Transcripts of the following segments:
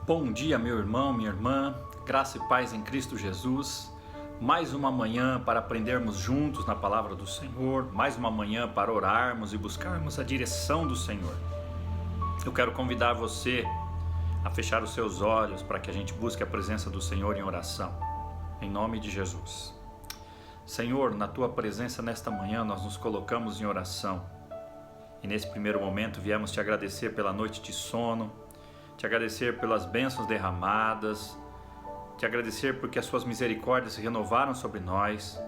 Bom dia, meu irmão, minha irmã, graça e paz em Cristo Jesus. Mais uma manhã para aprendermos juntos na palavra do Senhor, mais uma manhã para orarmos e buscarmos a direção do Senhor. Eu quero convidar você a fechar os seus olhos para que a gente busque a presença do Senhor em oração, em nome de Jesus. Senhor, na Tua presença nesta manhã nós nos colocamos em oração e nesse primeiro momento viemos Te agradecer pela noite de sono, Te agradecer pelas bênçãos derramadas, Te agradecer porque as Suas misericórdias se renovaram sobre nós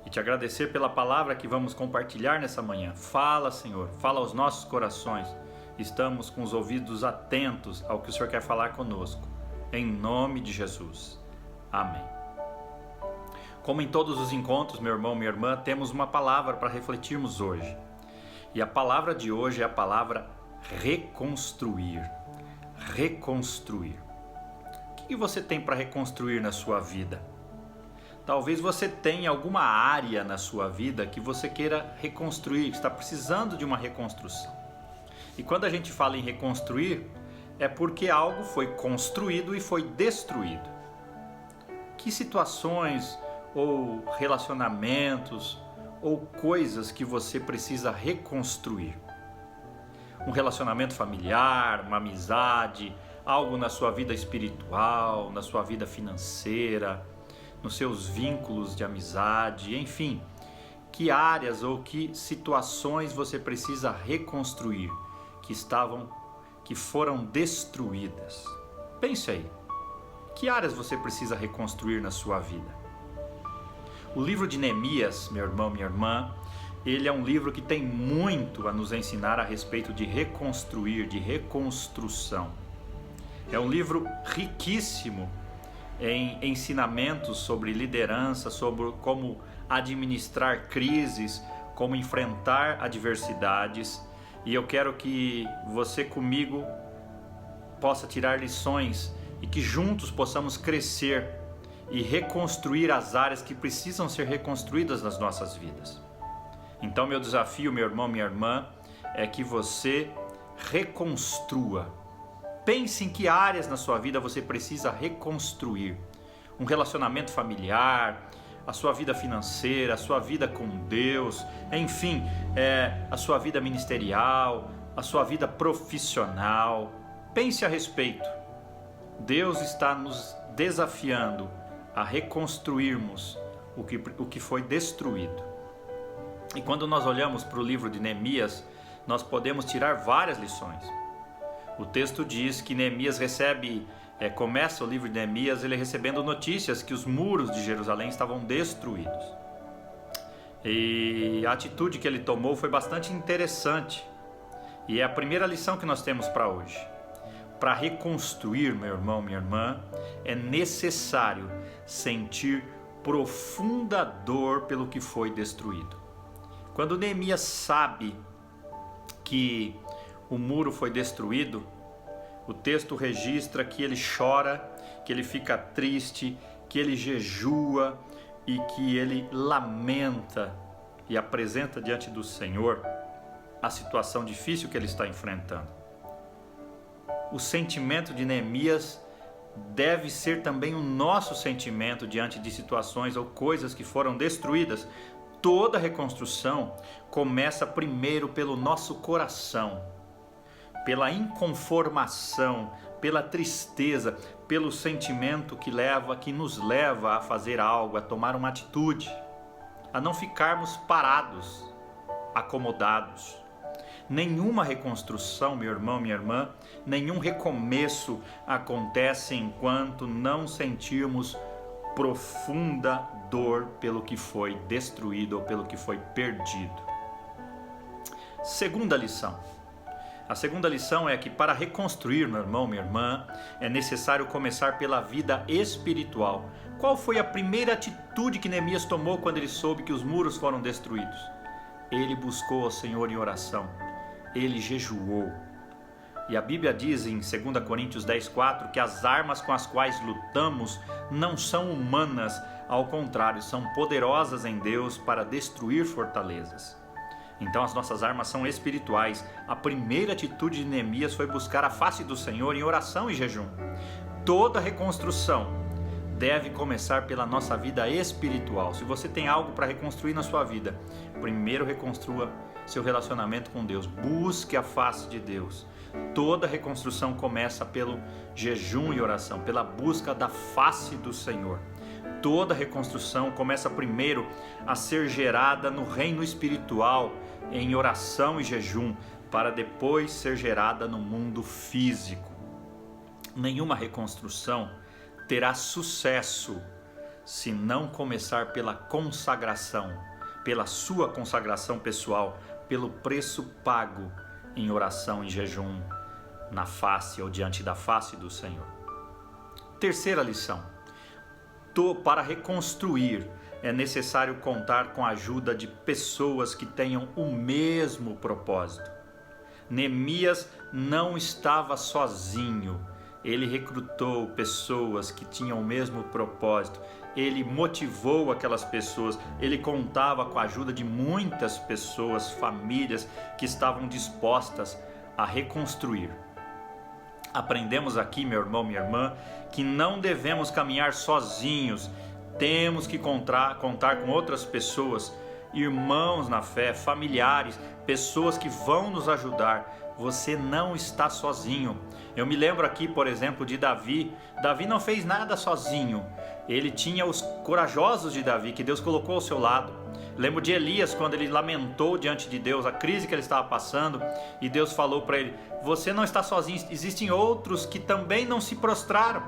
e Te agradecer pela palavra que vamos compartilhar nessa manhã. Fala, Senhor, fala aos nossos corações. Estamos com os ouvidos atentos ao que o Senhor quer falar conosco. Em nome de Jesus. Amém. Como em todos os encontros, meu irmão, minha irmã, temos uma palavra para refletirmos hoje. E a palavra de hoje é a palavra reconstruir. Reconstruir. O que você tem para reconstruir na sua vida? Talvez você tenha alguma área na sua vida que você queira reconstruir, que está precisando de uma reconstrução. E quando a gente fala em reconstruir, é porque algo foi construído e foi destruído. Que situações ou relacionamentos ou coisas que você precisa reconstruir? Um relacionamento familiar, uma amizade, algo na sua vida espiritual, na sua vida financeira, nos seus vínculos de amizade, enfim. Que áreas ou que situações você precisa reconstruir que foram destruídas? Pense aí. Que áreas você precisa reconstruir na sua vida? O livro de Neemias, meu irmão, minha irmã, ele é um livro que tem muito a nos ensinar a respeito de reconstruir, de reconstrução. É um livro riquíssimo em ensinamentos sobre liderança, sobre como administrar crises, como enfrentar adversidades. E eu quero que você comigo possa tirar lições e que juntos possamos crescer e reconstruir as áreas que precisam ser reconstruídas nas nossas vidas. Então meu desafio, meu irmão, minha irmã, é que você reconstrua. Pense em que áreas na sua vida você precisa reconstruir. Um relacionamento familiar, a sua vida financeira, a sua vida com Deus, enfim, a sua vida ministerial, a sua vida profissional. Pense a respeito. Deus está nos desafiando a reconstruirmos o que foi destruído. E quando nós olhamos para o livro de Neemias, nós podemos tirar várias lições. O texto diz que Neemias começa o livro de Neemias ele recebendo notícias que os muros de Jerusalém estavam destruídos. E a atitude que ele tomou foi bastante interessante. E é a primeira lição que nós temos para hoje. Para reconstruir, meu irmão, minha irmã, é necessário sentir profunda dor pelo que foi destruído. Quando Neemias sabe que o muro foi destruído, o texto registra que ele chora, que ele fica triste, que ele jejua e que ele lamenta e apresenta diante do Senhor a situação difícil que ele está enfrentando. O sentimento de Neemias deve ser também o nosso sentimento diante de situações ou coisas que foram destruídas. Toda reconstrução começa primeiro pelo nosso coração, pela inconformação, pela tristeza, pelo sentimento que nos leva a fazer algo, a tomar uma atitude, a não ficarmos parados, acomodados. Nenhuma reconstrução, meu irmão, minha irmã, nenhum recomeço acontece enquanto não sentirmos profunda dor pelo que foi destruído ou pelo que foi perdido. Segunda lição. A segunda lição é que para reconstruir, meu irmão, minha irmã, é necessário começar pela vida espiritual. Qual foi a primeira atitude que Neemias tomou quando ele soube que os muros foram destruídos? Ele buscou ao Senhor em oração. Ele jejuou. E a Bíblia diz em 2 Coríntios 10:4 que as armas com as quais lutamos não são humanas, ao contrário, são poderosas em Deus para destruir fortalezas. Então as nossas armas são espirituais. A primeira atitude de Neemias foi buscar a face do Senhor em oração e jejum. Toda reconstrução deve começar pela nossa vida espiritual. Se você tem algo para reconstruir na sua vida, primeiro reconstrua seu relacionamento com Deus. Busque a face de Deus. Toda reconstrução começa pelo jejum e oração, pela busca da face do Senhor. Toda reconstrução começa primeiro a ser gerada no reino espiritual, em oração e jejum, para depois ser gerada no mundo físico. Nenhuma reconstrução terá sucesso se não começar pela consagração, pela sua consagração pessoal, pelo preço pago em oração e jejum, na face ou diante da face do Senhor. Terceira lição: para reconstruir é necessário contar com a ajuda de pessoas que tenham o mesmo propósito. Neemias não estava sozinho. Ele recrutou pessoas que tinham o mesmo propósito. Ele motivou aquelas pessoas. Ele contava com a ajuda de muitas pessoas, famílias que estavam dispostas a reconstruir. Aprendemos aqui, meu irmão, minha irmã, que não devemos caminhar sozinhos. Temos que contar com outras pessoas, irmãos na fé, familiares, pessoas que vão nos ajudar. Você não está sozinho. Eu me lembro aqui, por exemplo, de Davi. Davi não fez nada sozinho. Ele tinha os corajosos de Davi, que Deus colocou ao seu lado. Lembro de Elias, quando ele lamentou diante de Deus a crise que ele estava passando, e Deus falou para ele: você não está sozinho, existem outros que também não se prostraram.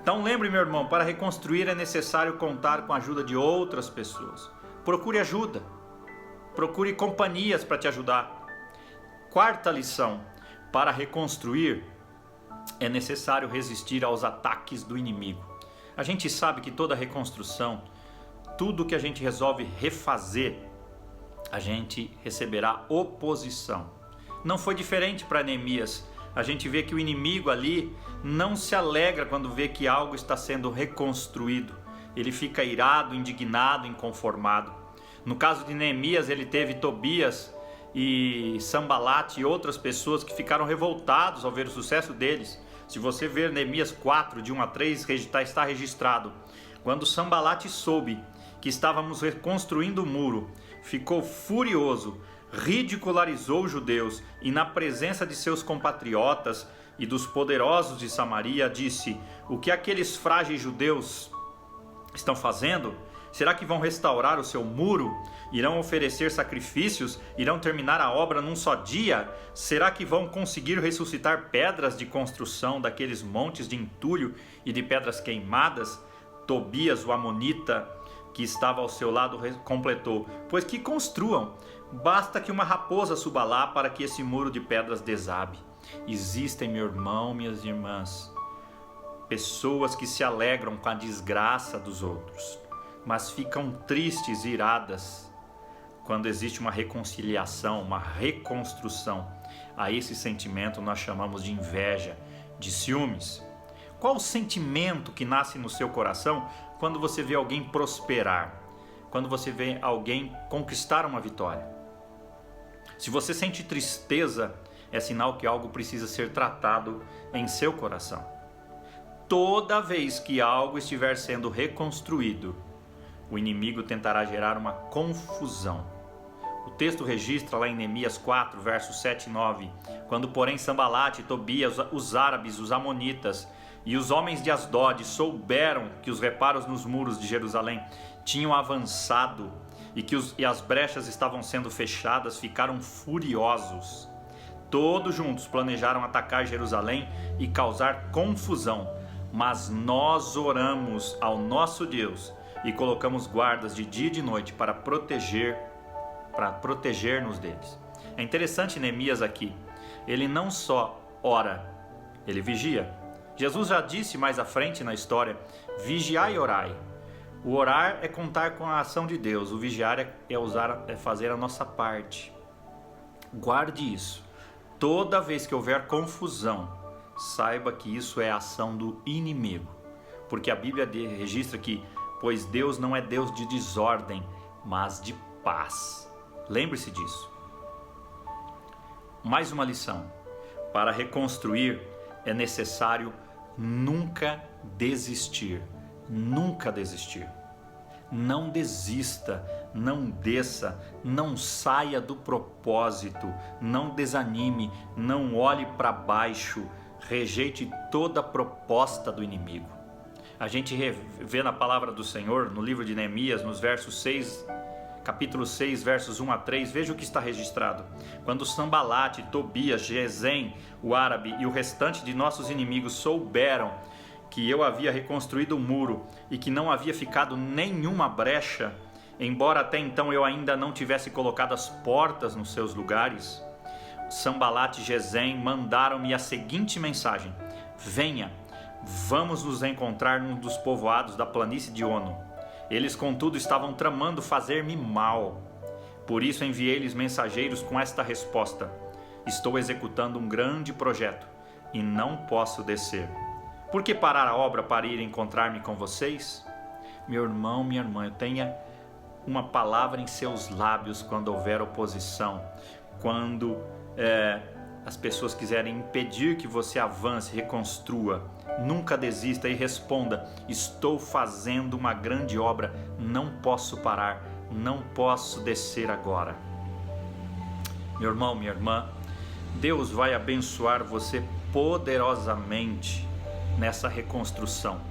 Então lembre, meu irmão, para reconstruir é necessário contar com a ajuda de outras pessoas. Procure ajuda, procure companhias para te ajudar. Quarta lição: para reconstruir é necessário resistir aos ataques do inimigo. A gente sabe que toda reconstrução, tudo que a gente resolve refazer, a gente receberá oposição. Não foi diferente para Neemias. A gente vê que o inimigo ali não se alegra quando vê que algo está sendo reconstruído. Ele fica irado, indignado, inconformado. No caso de Neemias, ele teve Tobias e Sambalate e outras pessoas que ficaram revoltados ao ver o sucesso deles. Se você ver Neemias 4, de 1 a 3, está registrado: quando Sambalate soube que estávamos reconstruindo o muro, ficou furioso, ridicularizou os judeus e, na presença de seus compatriotas e dos poderosos de Samaria, disse: o que aqueles frágeis judeus estão fazendo? Será que vão restaurar o seu muro? Irão oferecer sacrifícios? Irão terminar a obra num só dia? Será que vão conseguir ressuscitar pedras de construção daqueles montes de entulho e de pedras queimadas? Tobias, o amonita, que estava ao seu lado, completou: pois que construam, basta que uma raposa suba lá para que esse muro de pedras desabe. Existem, meu irmão, minhas irmãs, pessoas que se alegram com a desgraça dos outros, mas ficam tristes e iradas quando existe uma reconciliação, uma reconstrução. A esse sentimento nós chamamos de inveja, de ciúmes. Qual o sentimento que nasce no seu coração quando você vê alguém prosperar? Quando você vê alguém conquistar uma vitória? Se você sente tristeza, é sinal que algo precisa ser tratado em seu coração. Toda vez que algo estiver sendo reconstruído, o inimigo tentará gerar uma confusão. O texto registra lá em Neemias 4, versos 7 e 9: quando porém Sambalate, Tobias, os árabes, os amonitas e os homens de Asdod souberam que os reparos nos muros de Jerusalém tinham avançado e as brechas estavam sendo fechadas, ficaram furiosos. Todos juntos planejaram atacar Jerusalém e causar confusão. Mas nós oramos ao nosso Deus e colocamos guardas de dia e de noite para proteger-nos deles. É interessante Neemias aqui. Ele não só ora, ele vigia. Jesus já disse mais à frente na história: vigiai e orai. O orar é contar com a ação de Deus. O vigiar é fazer a nossa parte. Guarde isso. Toda vez que houver confusão, saiba que isso é a ação do inimigo. Porque a Bíblia registra que: pois Deus não é Deus de desordem, mas de paz. Lembre-se disso. Mais uma lição. Para reconstruir é necessário nunca desistir. Nunca desistir. Não desista, não desça, não saia do propósito, não desanime, não olhe para baixo, rejeite toda proposta do inimigo. A gente vê na palavra do Senhor, no livro de Neemias, nos versos 6, capítulo 6, versos 1 a 3, veja o que está registrado. Quando Sambalate, Tobias, Gesem, o árabe e o restante de nossos inimigos souberam que eu havia reconstruído o muro e que não havia ficado nenhuma brecha, embora até então eu ainda não tivesse colocado as portas nos seus lugares, Sambalate e Gesem mandaram-me a seguinte mensagem: venha, vamos nos encontrar num dos povoados da planície de Ono. Eles, contudo, estavam tramando fazer-me mal. Por isso enviei-lhes mensageiros com esta resposta: estou executando um grande projeto e não posso descer. Por que parar a obra para ir encontrar-me com vocês? Meu irmão, minha irmã, tenha uma palavra em seus lábios quando houver oposição, quando as pessoas quiserem impedir que você avance, reconstrua. Nunca desista e responda: estou fazendo uma grande obra, não posso parar, não posso descer agora. Meu irmão, minha irmã, Deus vai abençoar você poderosamente nessa reconstrução.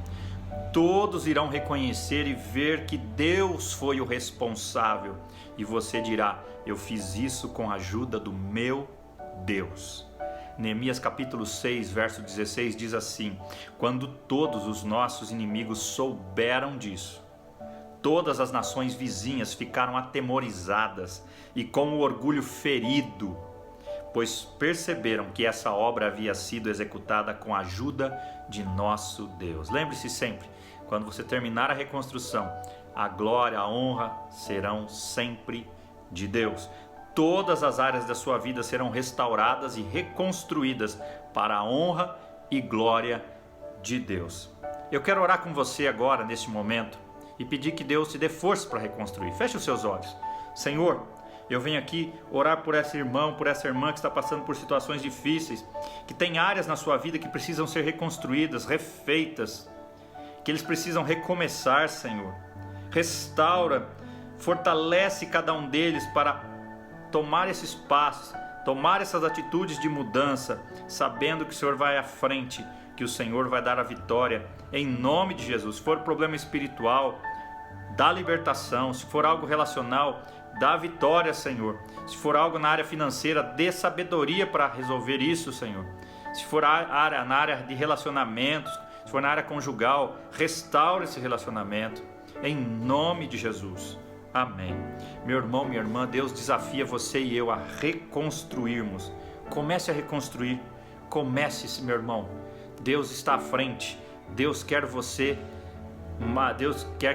Todos irão reconhecer e ver que Deus foi o responsável, e você dirá: eu fiz isso com a ajuda do meu Deus. Neemias capítulo 6, verso 16 diz assim: quando todos os nossos inimigos souberam disso, todas as nações vizinhas ficaram atemorizadas e com o orgulho ferido, pois perceberam que essa obra havia sido executada com a ajuda de nosso Deus. Lembre-se sempre, quando você terminar a reconstrução, a glória, a honra serão sempre de Deus. Todas as áreas da sua vida serão restauradas e reconstruídas para a honra e glória de Deus. Eu quero orar com você agora, neste momento, e pedir que Deus te dê força para reconstruir. Feche os seus olhos. Senhor, eu venho aqui orar por esse irmão, por essa irmã que está passando por situações difíceis, que tem áreas na sua vida que precisam ser reconstruídas, refeitas, que eles precisam recomeçar, Senhor. Restaura, fortalece cada um deles para tomar esses passos, tomar essas atitudes de mudança, sabendo que o Senhor vai à frente, que o Senhor vai dar a vitória, em nome de Jesus. Se for problema espiritual, dá libertação. Se for algo relacional, dá vitória, Senhor. Se for algo na área financeira, dê sabedoria para resolver isso, Senhor. Se for na área de relacionamentos, se for na área conjugal, restaure esse relacionamento, em nome de Jesus. Amém. Meu irmão, minha irmã, Deus desafia você e eu a reconstruirmos. Comece a reconstruir. Comece, meu irmão. Deus está à frente. Deus quer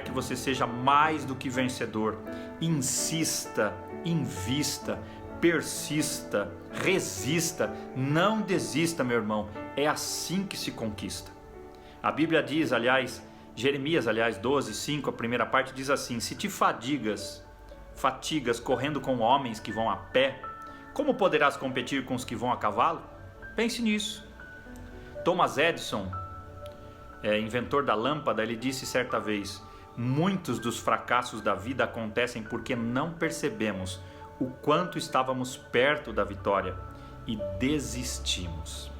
que você seja mais do que vencedor. Insista, invista, persista, resista, não desista, meu irmão. É assim que se conquista. A Bíblia diz, Jeremias 12, 5, a primeira parte diz assim: se te fatigas correndo com homens que vão a pé, como poderás competir com os que vão a cavalo? Pense nisso. Thomas Edison, inventor da lâmpada, ele disse certa vez: muitos dos fracassos da vida acontecem porque não percebemos o quanto estávamos perto da vitória e desistimos.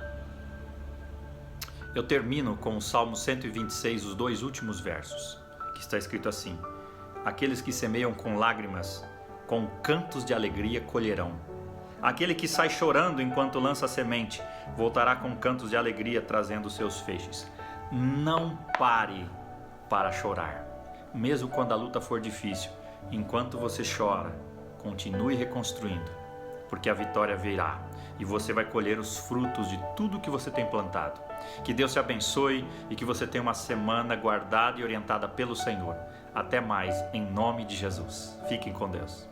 Eu termino com o Salmo 126, os 2 últimos versos, que está escrito assim: aqueles que semeiam com lágrimas, com cantos de alegria colherão. Aquele que sai chorando enquanto lança a semente, voltará com cantos de alegria trazendo seus feixes. Não pare para chorar, mesmo quando a luta for difícil. Enquanto você chora, continue reconstruindo, porque a vitória virá e você vai colher os frutos de tudo que você tem plantado. Que Deus te abençoe e que você tenha uma semana guardada e orientada pelo Senhor. Até mais, em nome de Jesus. Fiquem com Deus.